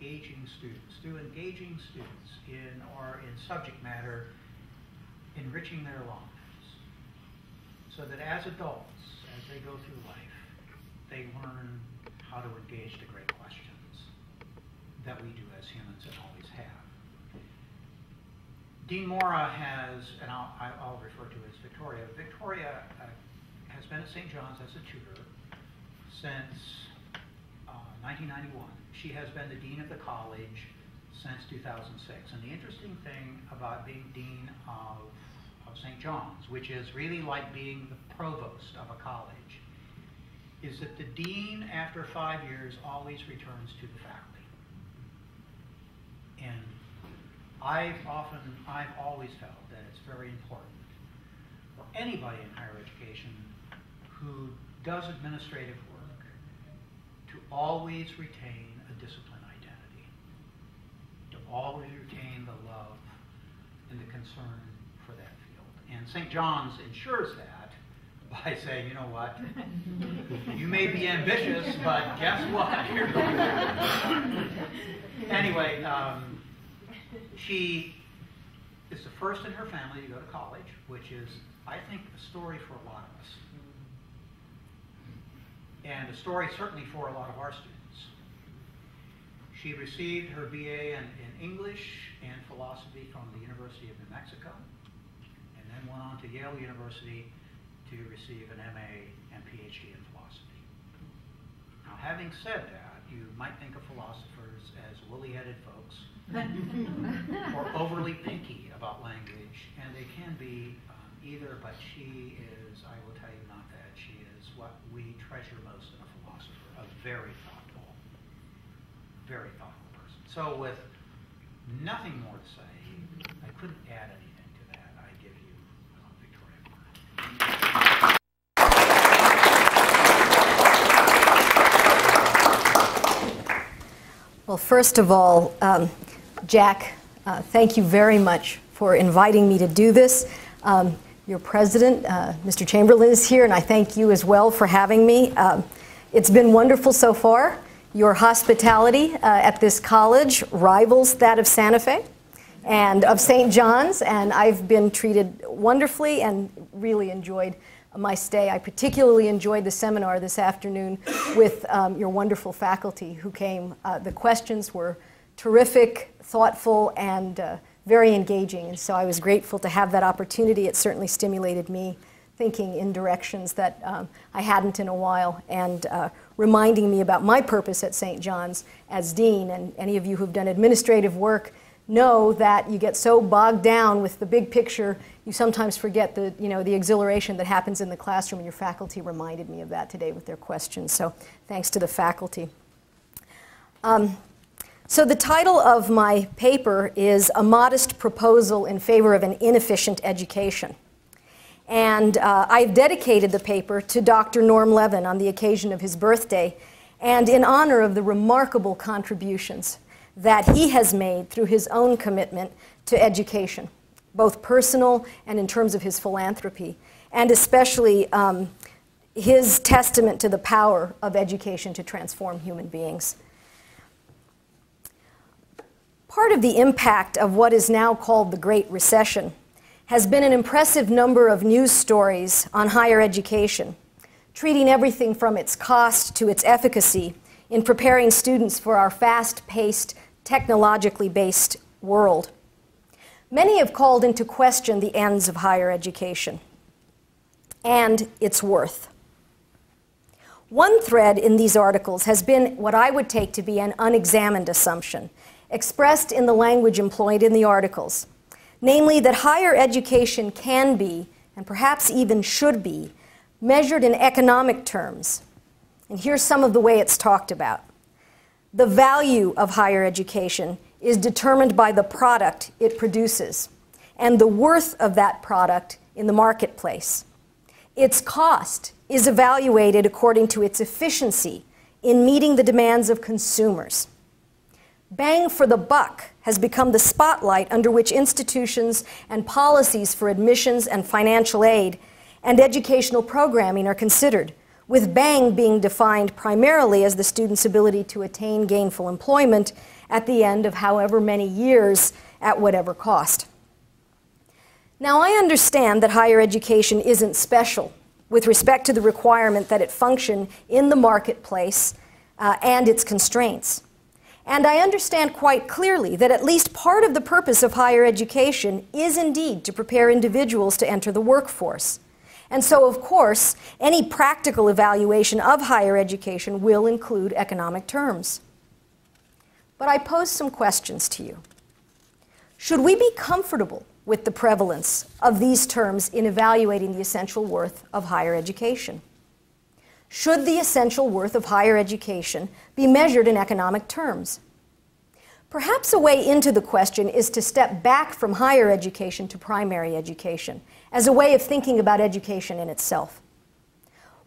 engaging students, through engaging students in subject matter, enriching their lives, so that as adults, as they go through life, they learn how to engage the great questions that we do as humans and always have. Dean Mora has, and I'll refer to as Victoria. Victoria has been at St. John's as a tutor since 1991. She has been the dean of the college since 2006. And the interesting thing about being dean of St. John's, which is really like being the provost of a college, is that the dean, after 5 years, always returns to the faculty. And I've always felt that it's very important for anybody in higher education who does administrative work to always retain a discipline identity, to always retain the love and the concern for that field. And St. John's ensures that by saying, you know what, you may be ambitious, but guess what? Anyway, she is the first in her family to go to college, which is, I think, a story for a lot of us. And a story certainly for a lot of our students. She received her BA in English and philosophy from the University of New Mexico, and then went on to Yale University to receive an MA and PhD in philosophy. Now, having said that, you might think of philosophers as woolly-headed folks or overly picky about language, and they can be either, but she is, I will tell you, not that. She is what we treasure most in a philosopher, a very thoughtful person. So with nothing more to say, I couldn't add anything to that. I give you Victoria Mora. Well, first of all, Jack, thank you very much for inviting me to do this. Your president, Mr. Chamberlain, is here, and I thank you as well for having me. It's been wonderful so far. Your hospitality at this college rivals that of Santa Fe and of St. John's, and I've been treated wonderfully and really enjoyed my stay. I particularly enjoyed the seminar this afternoon with your wonderful faculty who came. The questions were terrific, thoughtful, and very engaging, and so I was grateful to have that opportunity. It certainly stimulated me thinking in directions that I hadn't in a while, and reminding me about my purpose at St. John's as dean. And any of you who've done administrative work know that you get so bogged down with the big picture, you sometimes forget the exhilaration that happens in the classroom, and your faculty reminded me of that today with their questions. So thanks to the faculty. So the title of my paper is A Modest Proposal in Favor of an Inefficient Education. And I've dedicated the paper to Dr. Norm Levan on the occasion of his birthday, and in honor of the remarkable contributions that he has made through his own commitment to education, both personal and in terms of his philanthropy, and especially his testament to the power of education to transform human beings. Part of the impact of what is now called the Great Recession has been an impressive number of news stories on higher education, treating everything from its cost to its efficacy in preparing students for our fast-paced, technologically based world. Many have called into question the ends of higher education and its worth. One thread in these articles has been what I would take to be an unexamined assumption, expressed in the language employed in the articles, namely that higher education can be, and perhaps even should be, measured in economic terms. And here's some of the way it's talked about. The value of higher education is determined by the product it produces and the worth of that product in the marketplace. Its cost is evaluated according to its efficiency in meeting the demands of consumers. Bang for the buck has become the spotlight under which institutions and policies for admissions and financial aid and educational programming are considered, with bang being defined primarily as the student's ability to attain gainful employment at the end of however many years at whatever cost. Now, I understand that higher education isn't special with respect to the requirement that it function in the marketplace and its constraints. And I understand quite clearly that at least part of the purpose of higher education is indeed to prepare individuals to enter the workforce. And so, of course, any practical evaluation of higher education will include economic terms. But I pose some questions to you. Should we be comfortable with the prevalence of these terms in evaluating the essential worth of higher education? Should the essential worth of higher education be measured in economic terms? Perhaps a way into the question is to step back from higher education to primary education as a way of thinking about education in itself.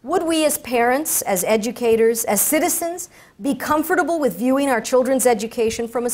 Would we as parents, as educators, as citizens, be comfortable with viewing our children's education from a